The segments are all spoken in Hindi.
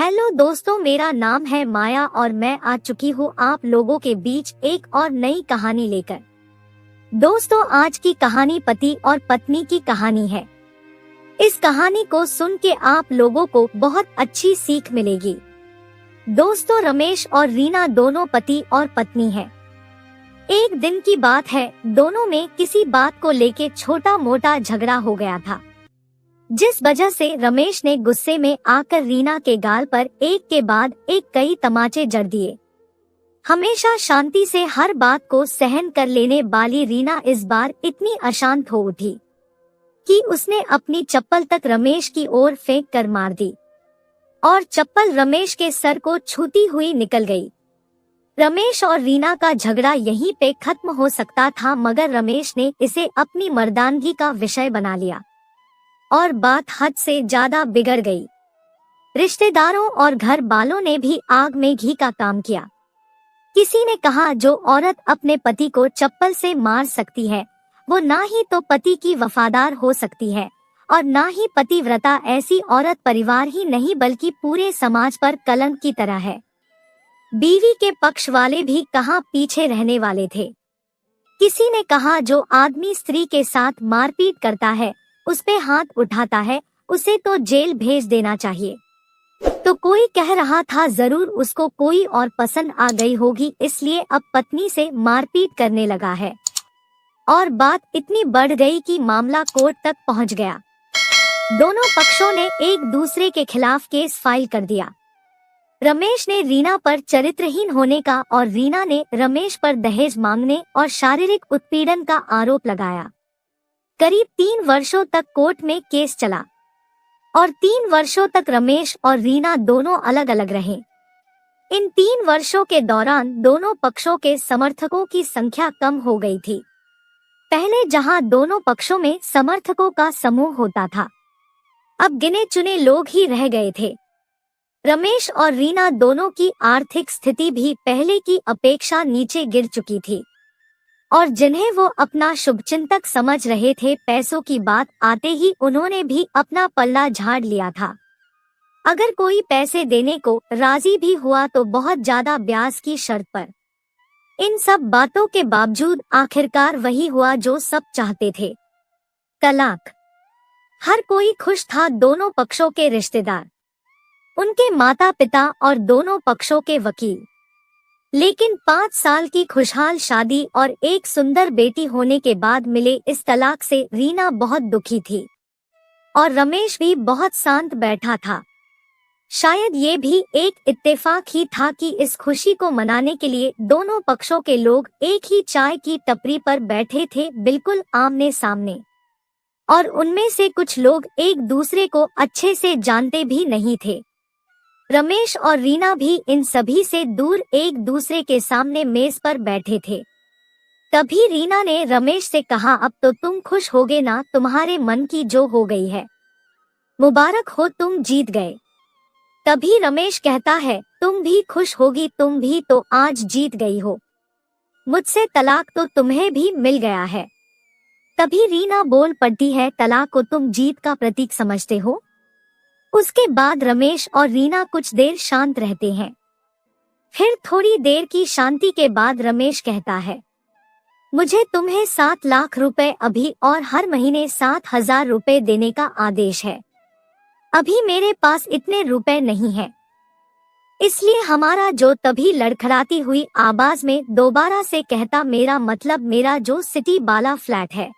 हेलो दोस्तों, मेरा नाम है माया और मैं आ चुकी हूँ आप लोगों के बीच एक और नई कहानी लेकर। दोस्तों, आज की कहानी पति और पत्नी की कहानी है। इस कहानी को सुन के आप लोगों को बहुत अच्छी सीख मिलेगी। दोस्तों, रमेश और रीना दोनों पति और पत्नी हैं। एक दिन की बात है, दोनों में किसी बात को लेके छोटा मोटा झगड़ा हो गया था, जिस वजह से रमेश ने गुस्से में आकर रीना के गाल पर एक के बाद एक कई तमाचे जड़ दिए। हमेशा शांति से हर बात को सहन कर लेने वाली रीना इस बार इतनी अशांत हो उठी कि उसने अपनी चप्पल तक रमेश की ओर फेंक कर मार दी और चप्पल रमेश के सर को छूती हुई निकल गई। रमेश और रीना का झगड़ा यहीं पे खत्म हो सकता था, मगर रमेश ने इसे अपनी मर्दानगी का विषय बना लिया और बात हद से ज्यादा बिगड़ गई। रिश्तेदारों और घर वालों ने भी आग में घी का काम किया। किसी ने कहा, जो औरत अपने पति को चप्पल से मार सकती है वो ना ही तो पति की वफादार हो सकती है और ना ही पतिव्रता। ऐसी औरत परिवार ही नहीं बल्कि पूरे समाज पर कलंक की तरह है। बीवी के पक्ष वाले भी कहाँ पीछे रहने वाले थे। किसी ने कहा, जो आदमी स्त्री के साथ मारपीट करता है, उस पे हाथ उठाता है, उसे तो जेल भेज देना चाहिए। तो कोई कह रहा था, जरूर उसको कोई और पसंद आ गई होगी, इसलिए अब पत्नी से मारपीट करने लगा है। और बात इतनी बढ़ गई कि मामला कोर्ट तक पहुंच गया। दोनों पक्षों ने एक दूसरे के खिलाफ केस फाइल कर दिया। रमेश ने रीना पर चरित्रहीन होने का और रीना ने रमेश पर दहेज मांगने और शारीरिक उत्पीड़न का आरोप लगाया। करीब 3 वर्षों तक कोर्ट में केस चला और 3 वर्षों तक रमेश और रीना दोनों अलग अलग रहे। इन 3 वर्षों के दौरान दोनों पक्षों के समर्थकों की संख्या कम हो गई थी। पहले जहां दोनों पक्षों में समर्थकों का समूह होता था, अब गिने चुने लोग ही रह गए थे। रमेश और रीना दोनों की आर्थिक स्थिति भी पहले की अपेक्षा नीचे गिर चुकी थी और जिन्हें वो अपना शुभचिंतक समझ रहे थे, पैसों की बात आते ही उन्होंने भी अपना पल्ला झाड़ लिया था। अगर कोई पैसे देने को राजी भी हुआ तो बहुत ज्यादा ब्याज की शर्त पर। इन सब बातों के बावजूद आखिरकार वही हुआ जो सब चाहते थे, तलाक। हर कोई खुश था, दोनों पक्षों के रिश्तेदार, उनके माता पिता और दोनों पक्षों के वकील। लेकिन 5 साल की खुशहाल शादी और एक सुंदर बेटी होने के बाद मिले इस तलाक से रीना बहुत दुखी थी और रमेश भी बहुत शांत बैठा था। शायद ये भी एक इत्तेफाक ही था कि इस खुशी को मनाने के लिए दोनों पक्षों के लोग एक ही चाय की टपरी पर बैठे थे, बिल्कुल आमने सामने, और उनमें से कुछ लोग एक दूसरे को अच्छे से जानते भी नहीं थे। रमेश और रीना भी इन सभी से दूर एक दूसरे के सामने मेज पर बैठे थे। तभी रीना ने रमेश से कहा, अब तो तुम खुश होगे ना, तुम्हारे मन की जो हो गई है, मुबारक हो, तुम जीत गए। तभी रमेश कहता है, तुम भी खुश होगी, तुम भी तो आज जीत गई हो, मुझसे तलाक तो तुम्हें भी मिल गया है। तभी रीना बोल पड़ती है, तलाक को तुम जीत का प्रतीक समझते हो। उसके बाद रमेश और रीना कुछ देर शांत रहते हैं। फिर थोड़ी देर की शांति के बाद रमेश कहता है, मुझे तुम्हें 7 लाख रुपए अभी और हर महीने 7,000 रुपए देने का आदेश है। अभी मेरे पास इतने रुपए नहीं हैं, इसलिए हमारा जो तभी लड़खड़ाती हुई आवाज में दोबारा से कहता, मेरा मतलब मेरा जो सिटी वाला फ्लैट है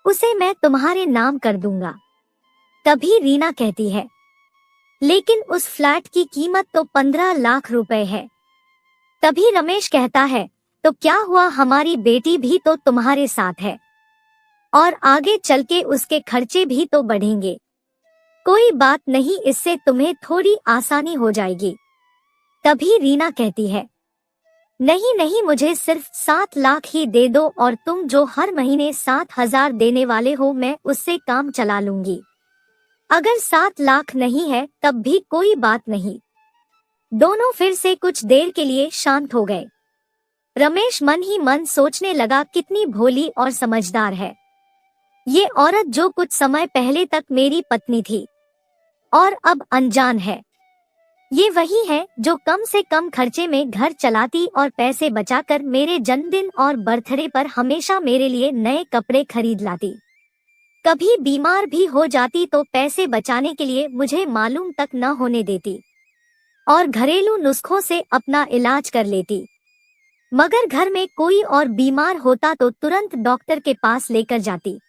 उसे मैं तुम्हारे नाम कर दूंगा। तभी रीना कहती है, लेकिन उस फ्लैट की कीमत तो 15 लाख रुपए है। तभी रमेश कहता है, तो क्या हुआ, हमारी बेटी भी तो तुम्हारे साथ है और आगे चल के उसके खर्चे भी तो बढ़ेंगे। कोई बात नहीं, इससे तुम्हें थोड़ी आसानी हो जाएगी। तभी रीना कहती है, नहीं नहीं, मुझे सिर्फ 7 लाख ही दे दो और तुम जो हर महीने 7,000 देने वाले हो, मैं उससे काम चला लूंगी। अगर 7 लाख नहीं है तब भी कोई बात नहीं। दोनों फिर से कुछ देर के लिए शांत हो गए। रमेश मन ही मन सोचने लगा, कितनी भोली और समझदार है ये औरत, जो कुछ समय पहले तक मेरी पत्नी थी और अब अनजान है। ये वही है जो कम से कम खर्चे में घर चलाती और पैसे बचाकर मेरे जन्मदिन और बर्थडे पर हमेशा मेरे लिए नए कपड़े खरीद लाती। कभी बीमार भी हो जाती तो पैसे बचाने के लिए मुझे मालूम तक न होने देती और घरेलू नुस्खों से अपना इलाज कर लेती। मगर घर में कोई और बीमार होता तो तुरंत डॉक्टर के पास लेकर जाती।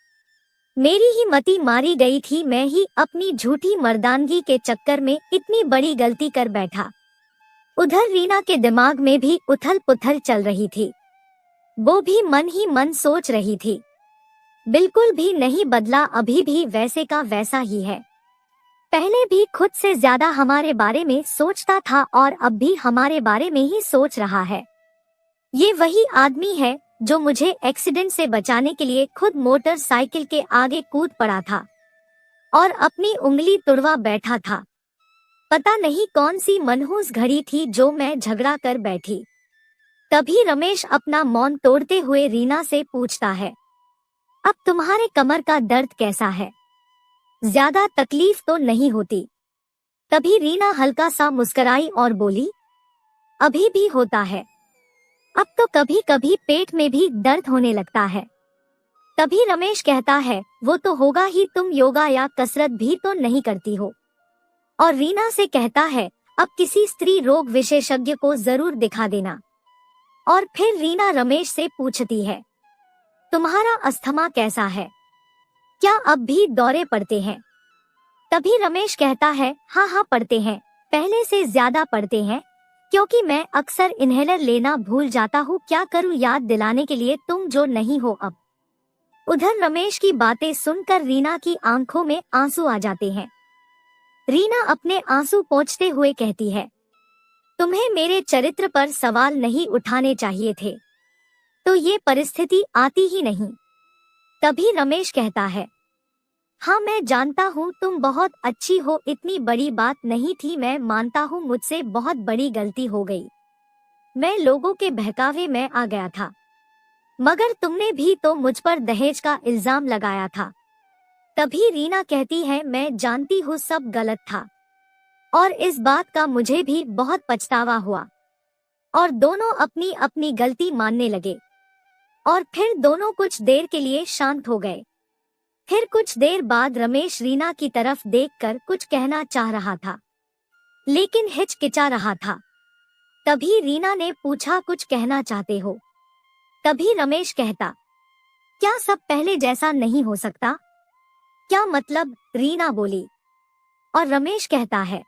मेरी ही मति मारी गई थी, मैं ही अपनी झूठी मर्दानगी के चक्कर में इतनी बड़ी गलती कर बैठा। उधर रीना के दिमाग में भी उथल पुथल चल रही थी। वो भी मन ही मन सोच रही थी, बिल्कुल भी नहीं बदला, अभी भी वैसे का वैसा ही है। पहले भी खुद से ज्यादा हमारे बारे में सोचता था और अब भी हमारे बारे में ही सोच रहा है। ये वही आदमी है जो मुझे एक्सीडेंट से बचाने के लिए खुद मोटरसाइकिल के आगे कूद पड़ा था और अपनी उंगली तुड़वा बैठा था। पता नहीं कौन सी मनहूस घड़ी थी जो मैं झगड़ा कर बैठी। तभी रमेश अपना मौन तोड़ते हुए रीना से पूछता है, अब तुम्हारे कमर का दर्द कैसा है? ज्यादा तकलीफ तो नहीं होती? तभी रीना हल्का सा मुस्कुराई और बोली, अभी भी होता है, अब तो कभी कभी पेट में भी दर्द होने लगता है। तभी रमेश कहता है, वो तो होगा ही, तुम योगा या कसरत भी तो नहीं करती हो। और रीना से कहता है, अब किसी स्त्री रोग विशेषज्ञ को जरूर दिखा देना। और फिर रीना रमेश से पूछती है, तुम्हारा अस्थमा कैसा है? क्या अब भी दौरे पड़ते हैं? तभी रमेश कहता है, हाँ हाँ पड़ते हैं, पहले से ज्यादा पड़ते हैं, क्योंकि मैं अक्सर इन्हेलर लेना भूल जाता हूँ, क्या करूँ याद दिलाने के लिए तुम जो नहीं हो अब। उधर रमेश की बातें सुनकर रीना की आंखों में आंसू आ जाते हैं। रीना अपने आंसू पोंछते हुए कहती है, तुम्हें मेरे चरित्र पर सवाल नहीं उठाने चाहिए थे, तो ये परिस्थिति आती ही नहीं। तभी रमेश कहता है, हाँ मैं जानता हूँ तुम बहुत अच्छी हो, इतनी बड़ी बात नहीं थी, मैं मानता हूँ मुझसे बहुत बड़ी गलती हो गई, मैं लोगों के बहकावे में आ गया था। मगर तुमने भी तो मुझ पर दहेज का इल्जाम लगाया था। तभी रीना कहती है, मैं जानती हूँ सब गलत था और इस बात का मुझे भी बहुत पछतावा हुआ। और दोनों अपनी अपनी गलती मानने लगे और फिर दोनों कुछ देर के लिए शांत हो गए। फिर कुछ देर बाद रमेश रीना की तरफ देखकर कुछ कहना चाह रहा था, लेकिन हिचकिचा रहा था। तभी रीना ने पूछा, कुछ कहना चाहते हो? तभी रमेश कहता, क्या सब पहले जैसा नहीं हो सकता? क्या मतलब? रीना बोली। और रमेश कहता है,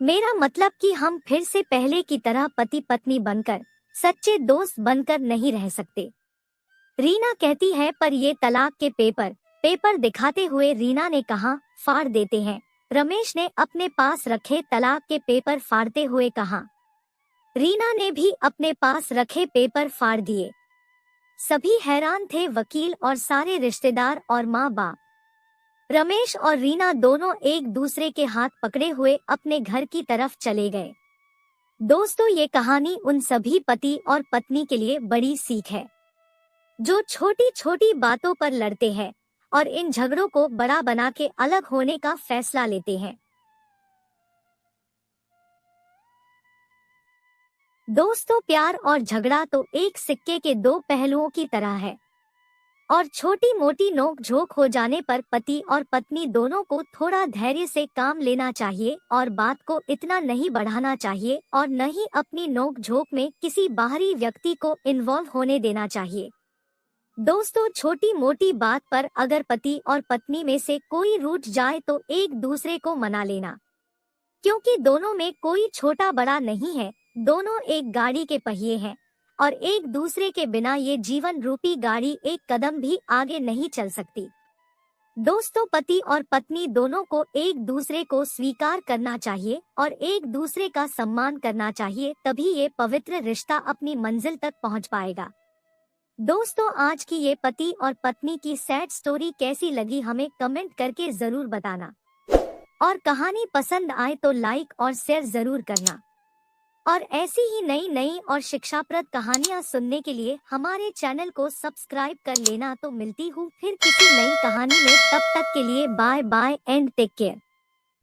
मेरा मतलब कि हम फिर से पहले की तरह पति पत्नी बनकर, सच्चे दोस्त बनकर नहीं रह सकते। रीना कहती है, पर ये तलाक के पेपर दिखाते हुए रीना ने कहा, फाड़ देते हैं। रमेश ने अपने पास रखे तलाक के पेपर फाड़ते हुए कहा। रीना ने भी अपने पास रखे पेपर फाड़ दिए। सभी हैरान थे, वकील और सारे रिश्तेदार और माँ बाप। रमेश और रीना दोनों एक दूसरे के हाथ पकड़े हुए अपने घर की तरफ चले गए। दोस्तों, ये कहानी उन सभी पति और पत्नी के लिए बड़ी सीख है, जो छोटी छोटी बातों पर लड़ते हैं और इन झगड़ों को बड़ा बना के अलग होने का फैसला लेते हैं। दोस्तों, प्यार और झगड़ा तो एक सिक्के के दो पहलुओं की तरह है और छोटी मोटी नोक झोंक हो जाने पर पति और पत्नी दोनों को थोड़ा धैर्य से काम लेना चाहिए और बात को इतना नहीं बढ़ाना चाहिए और न ही अपनी नोक झोंक में किसी बाहरी व्यक्ति को इन्वॉल्व होने देना चाहिए। दोस्तों, छोटी मोटी बात पर अगर पति और पत्नी में से कोई रूठ जाए तो एक दूसरे को मना लेना, क्योंकि दोनों में कोई छोटा बड़ा नहीं है, दोनों एक गाड़ी के पहिए हैं और एक दूसरे के बिना ये जीवन रूपी गाड़ी एक कदम भी आगे नहीं चल सकती। दोस्तों, पति और पत्नी दोनों को एक दूसरे को स्वीकार करना चाहिए और एक दूसरे का सम्मान करना चाहिए, तभी ये पवित्र रिश्ता अपनी मंजिल तक पहुंच पाएगा। दोस्तों, आज की ये पति और पत्नी की सैड स्टोरी कैसी लगी हमें कमेंट करके जरूर बताना और कहानी पसंद आए तो लाइक और शेयर जरूर करना और ऐसी ही नई नई और शिक्षाप्रद कहानियाँ सुनने के लिए हमारे चैनल को सब्सक्राइब कर लेना। तो मिलती हूँ फिर किसी नई कहानी में, तब तक के लिए bye bye and take care.